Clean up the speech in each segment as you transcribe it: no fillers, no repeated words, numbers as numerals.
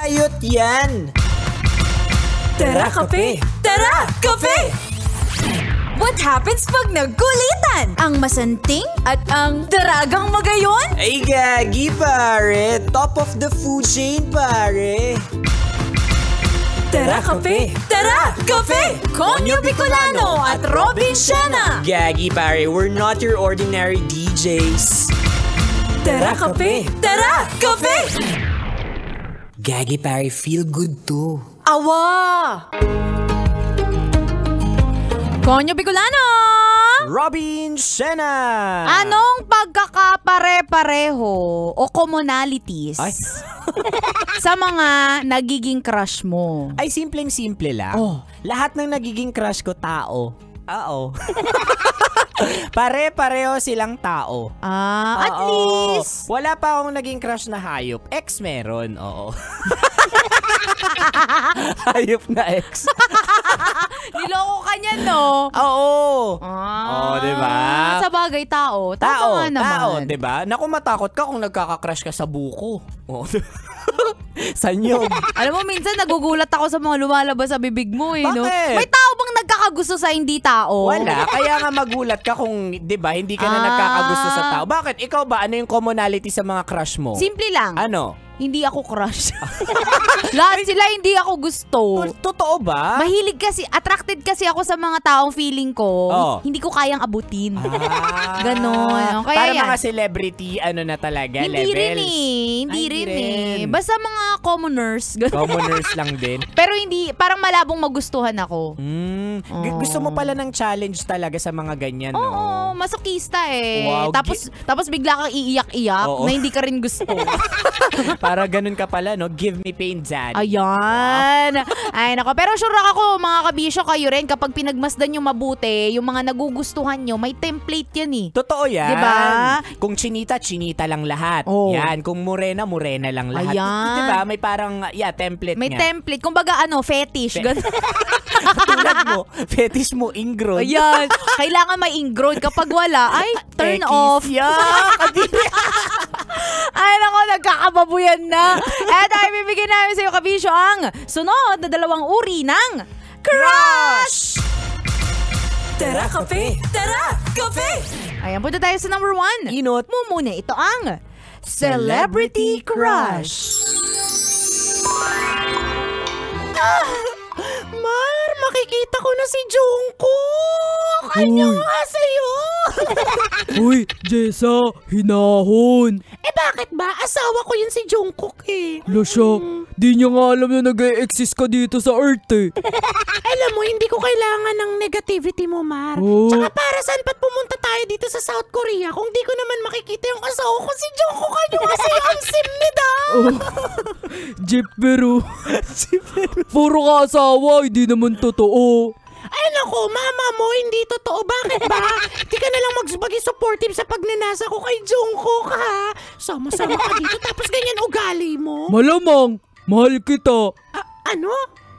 Ayot yan! Tara, kape! Tara, kape! What happens pag nagkulitan? Ang masanting at ang daragang magayon? Ay gagi pare! Top of the food chain pare! Tara, kape! Tara, kape! Konyo Bicolano at Robin Siena! Gagi pare, we're not your ordinary DJs. Tara, kape! Tara, kape! Gagi pare, feel good too. Awa! Konyo Bicolano! Robin Siena! Anong pagkakapare-pareho o commonalities Ay. sa mga nagiging crush mo? Ay, simpleng-simple lang. Oh. Lahat ng nagiging crush ko, tao. Oo. Pare-pareho silang tao. At Oo. least. Wala pa akong naging crush na hayop. Ex meron, oo. Hayop na ex. Niloko ka niyan, no? Oo. Oo, diba? Sa bagay, tao. Tao, Tama nga naman. tao, diba? Naku, matakot ka kung nagkaka-crush ka sa buko. Oo. Sanyog. Alam mo, minsan nagugulat ako sa mga lumalabas sa bibig mo, eh, no? Bakit? May tao bang nagkakagusto sa hindi tao? Wala. Kaya nga magulat ka kung, diba, hindi ka na nagkakagusto sa tao. Bakit? Ikaw ba? Ano yung commonality sa mga crush mo? Simple lang. Ano? Hindi ako crush. Lahat sila hindi ako gusto. Totoo ba? Mahilig kasi, attracted kasi ako sa mga taong feeling ko, Oh. hindi ko kayang abutin. Ah. Ganon. Kaya para yan. mga celebrity, ano na talaga, Hindi levels. rin eh. Hindi rin eh. Basta mga commoners. Ganon. Commoners lang din. Pero hindi, parang malabong magustuhan ako. Gusto mo pala ng challenge talaga sa mga ganyan, no? Oo, masokista eh. Wow, Tapos bigla kang iiyak-iyak Oo. na hindi ka rin gusto. Para ganun ka pala, no? Give me pain, Daddy. Ayan. Ay, nako. Pero sure ako, mga kabisyo, kayo rin, kapag pinagmasdan nyo mabuti, yung mga nagugustuhan nyo, may template yan eh. Totoo yan. Diba? Kung chinita, chinita lang lahat. Oh. Yan. Kung morena, morena lang lahat. Ayan. Diba? May parang, template May nga. template. Kumbaga, fetish. Tulad mo, fetish mo, ingrown. Ayan. Kailangan may ingrown. Kapag wala, ay, turn Ekis. off. Yeah. Ay, nako, nagkakababuyan na. Eto, ay bibigyan namin sa'yo, kabisyo, ang sunod na 2 uri ng crush! Tara, kape! Tara, kape! Ayan, punta tayo sa number 1. Inot mo muna, ito ang Celebrity Crush. Mar, makikita ko na si Jungkook! Ano nga sa'yo? Uy, Jessa, hinahon. Bakit ba? Asawa ko yun si Jungkook eh. Lasya, di niya nga alam na nag-e-exist ka dito sa Earth eh. Alam mo, hindi ko kailangan ng negativity mo, Mar. Oh. Tsaka para saan ba't pumunta tayo dito sa South Korea kung di ko naman makikita yung asawa ko si Jungkook? Ano kasi ang sim ni da? Jeep pero. Puro ka asawa, hindi naman totoo. Ay nako, mama mo, hindi totoo. Bakit ba? Di ka na lang maging supportive sa pagnanasa ko kay Jungkook, ha? Sama-sama ka dito tapos ganyan ugali mo. Malamang, mahal kita. Ano?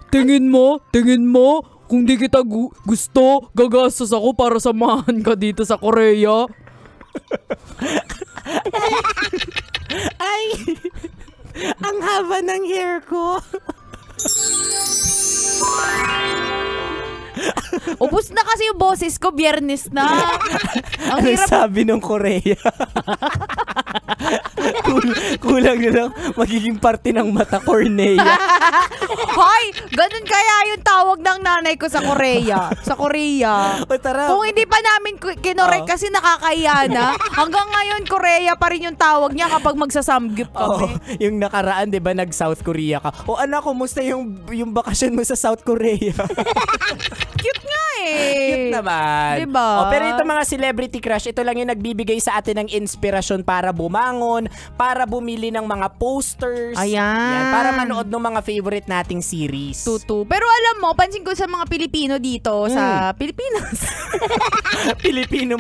Tingin mo, kung di kita gusto, gagastos ako para samahan ka dito sa Korea. Ay, ang haba ng hair ko. Ubus na kasi yung boses ko, biyernes na. Ang Ano hirap. sabi ng Korea? Kulang na lang magiging parte ng mata, cornea. Hoy, ganun kaya yung tawag ng nanay ko sa Korea. Sa Korea. O tara. Kung hindi pa namin kinorek kasi nakakaya na, hanggang ngayon Korea pa rin yung tawag niya kapag magsasamgyup Oo, kami. yung nakaraan, di ba, nag-South Korea ka. O anak, kumusta yung bakasyon mo sa South Korea? Cute nga eh. Cute naman. Diba? O, pero ito mga celebrity crush, ito lang yung nagbibigay sa atin ng inspirasyon para bumangon, para bumili ng mga posters. Ayan. Yan, para manood ng mga favorite nating series. Tutu. Pero alam mo, pansin ko sa mga Pilipino dito sa Pilipinas. Pilipino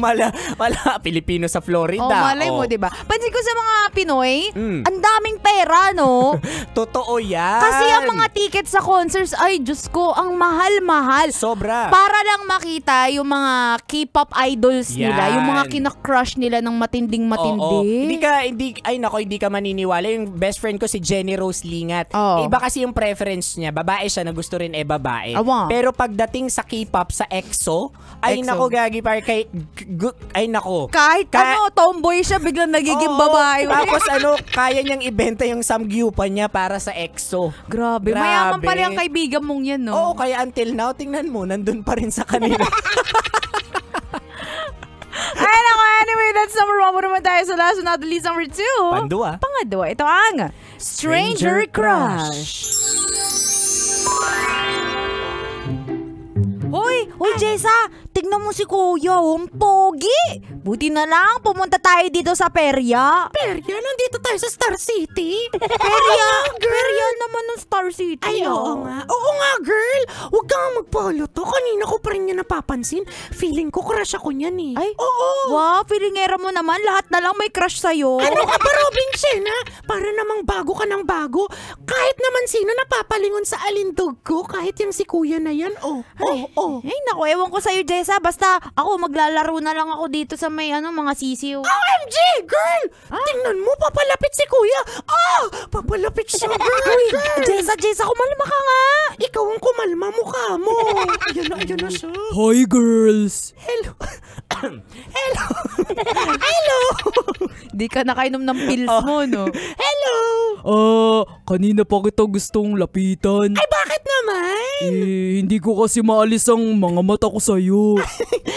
Pilipino sa Florida. Oh, malay mo, 'di ba? Pansin ko sa mga Pinoy, ang daming pera, no? Totoo yan. Kasi ang mga tickets sa concerts, ay, Diyos ko, ang mahal-mahal. Sobra. Para lang lang makita yung mga K-pop idols nila, yung mga kina-crush nila ng matinding-matindi. Hindi ka maniniwala. Yung best friend ko si Jenny Rose Lingat. Iba kasi yung preference niya. Babae siya na gusto rin babae. Pero pagdating sa K-pop, sa EXO, nako gagi par kay nako. Kahit tomboy siya, biglang nagiging babae. Tapos kaya niyang ibenta yung samgyupan niya para sa EXO. Grabe. Mayaman pala yung kaibigan mong yan, no? Oo, kaya until now, tingnan mo, nandun pa rin sa kanila. Ay, nako, anyway, that's number 1. Muna naman tayo sa last but not the least, number 2. Pangadwa, ito ang Stranger Crush. Hoy, Jessa, tignan mo si Kuya, ang pogi. Buti na lang, pumunta tayo dito sa Perya. Perya? Nandito tayo sa Star City? Perya naman ng Star City. Ay, oo nga, girl. Huwag kang magpaluto. Kanina ko pa rin niya napapansin. Feeling ko crush ako niyan eh. Ay, oo. Wow, feelingera mo naman. Lahat na lang may crush sa'yo. Ano ka ba, Robinson, ha? Para namang bago ka ng bago. Kahit naman sino napapalingon sa alindog ko, kahit yung si Kuya na yan. Ay, naku, ewan ko sa'yo, Jessa. Basta ako, maglalaro na lang ako dito sa may mga sisiw. OMG, girl! Tingnan mo, papalapit si Kuya. Papalapit siya, girl. Jessa, kumalma ka nga. Ikaw ang kumalma, mukha mo. Ayan na siya. Hi, girls! Hello. Hello. Di ka nakainom ng pills mo, no? Hello. Kanina pa kita gustong lapitan. Ay, bakit naman? Hindi ko kasi maalis ang mga mata ko sa'yo.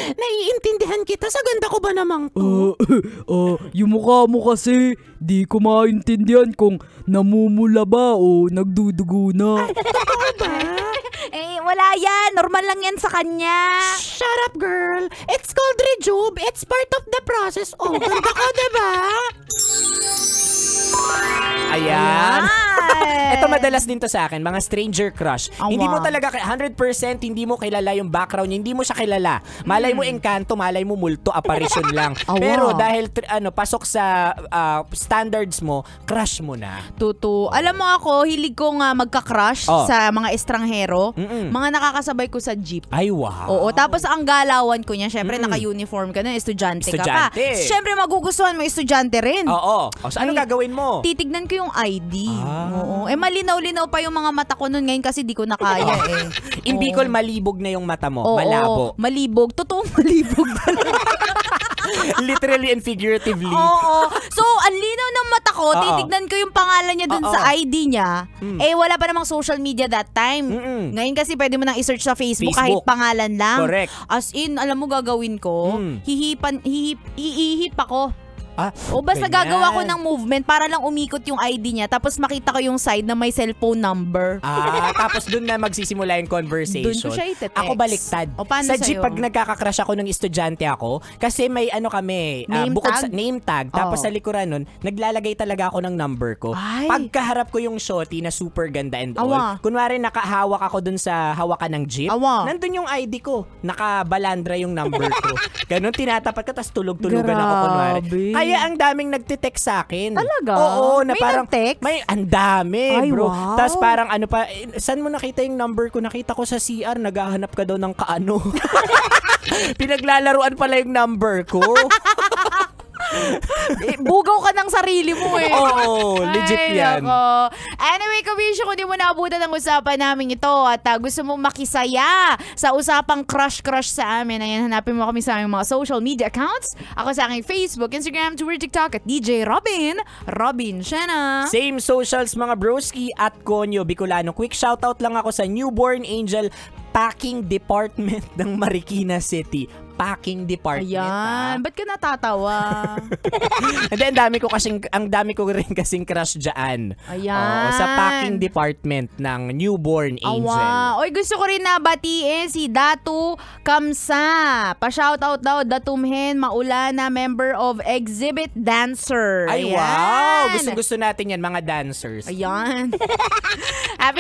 Naiintindihan kita. Sa ganda ko ba namang to? Yung mukha mo kasi, di ko maintindihan kung namumula ba o nagdudugo na. Totoo ba? Wala yan. Normal lang yan sa kanya. Shut up, girl. It's called rejuve. It's part of the process. Ganda ko, diba? Ayan. Ito madalas din to sa akin, mga stranger crush. Hindi mo talaga 100% hindi mo kilala yung background niya, hindi mo siya kilala. Malay mo engkanto, malay mo multo, apparition lang. Pero dahil pasok sa standards mo, crush mo na. Alam mo ako, hilig ko nga magka-crush sa mga estranghero. Mga nakakasabay ko sa jeep. Ay, wow. Oo, tapos ang galawan ko niya, syempre naka-uniform ka na, estudyante ka pa. Syempre magugustuhan mo, estudyante rin. Oo. So anong gagawin mo? Titignan ko yung ID. Oo. Malinaw-linaw pa yung mga mata ko nun ngayon kasi di ko na kaya In Bicol, malibog na yung mata mo. Malabo. Malibog. Totoong malibog. Literally and figuratively. Oo. So, ang linaw ng mata ko, titignan ko yung pangalan niya dun sa ID niya. Wala pa namang social media that time. Ngayon kasi pwede mo nang i-search sa Facebook kahit pangalan lang. Correct. As in, alam mo gagawin ko? Ihihip ako. Basta ganyan. gagawa ko ng movement para lang umikot yung ID niya tapos makita ko yung side na may cellphone number. Tapos dun na magsisimula yung conversation. Dun ko siya itetext. Ako baliktad. Paano sa jeep, sa'yo? pag nagkaka-crush ako ng estudyante ako, kasi may kami, bukod sa name tag, tapos sa likuran nun, naglalagay talaga ako ng number ko. Pagkaharap ko yung shorty na super ganda and all, kunwari nakahawak ako dun sa hawakan ng jeep, nandun yung ID ko, nakabalandra yung number ko. Ganun, tinatapat ka, tapos tulog-tulugan ako kunwari. Kaya ang daming nagtitext sa akin. Talaga? Oo, na may parang nag-text? may ang dami, bro. Wow. Tapos parang saan mo nakita yung number ko? Nakita ko sa CR, naghahanap ka daw ng kaano. Pinaglalaruan pala yung number ko. Bugaw ka ng sarili mo Oo, legit yan. Ako. Anyway, Kabisyo, kung di mo naabutan ang usapan namin ito at gusto mo makisaya sa usapang crush-crush sa amin, ayan, hanapin mo kami sa aming mga social media accounts. Ako sa aking Facebook, Instagram, Twitter, TikTok at DJ Robin Shena. Same socials mga broski at Konyo Bicolano. Quick shoutout lang ako sa Newborn Angel Packing Department ng Marikina City. Packing department. Ayan, ba't ka natatawa? And then, ang dami ko rin kasing crush dyan. Ayan. Sa packing department ng Newborn Angel. Oy, gusto ko rin na batiin si Datu Kamsa. Pa-shoutout daw, Datumhen Maulana, member of Exhibit Dancer. Ay, ayan. wow! Gusto natin yan, mga dancers. Ayan.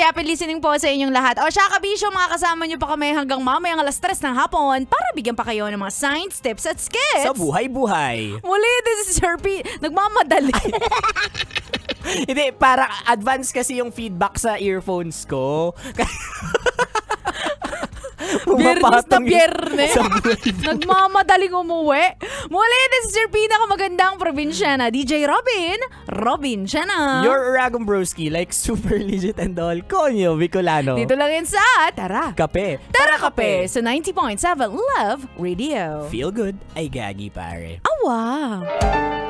happy listening po sa inyong lahat. O siya, Kabisyo, mga kasama nyo pa kami hanggang mamayang 3:00 ng hapon para bigyan pa kayo ng mga science tips at skits. Sa buhay-buhay. Muli, this is Sharpie. Nagmamadali. Hindi, para advance kasi yung feedback sa earphones ko. Biyernes na Pumapatong biyernes. sa buhay. Nagmamadaling umuwi. Muli, this is your pinakamagandang probinsyana, DJ Robin. Robin Siana. Your Uragon Broski, like super legit and all. Konyo, Bicolano. Dito lang yan sa Tara. Kape. Tara Kape sa 90.7 Love Radio. Feel good ay gagi, pare. Awa.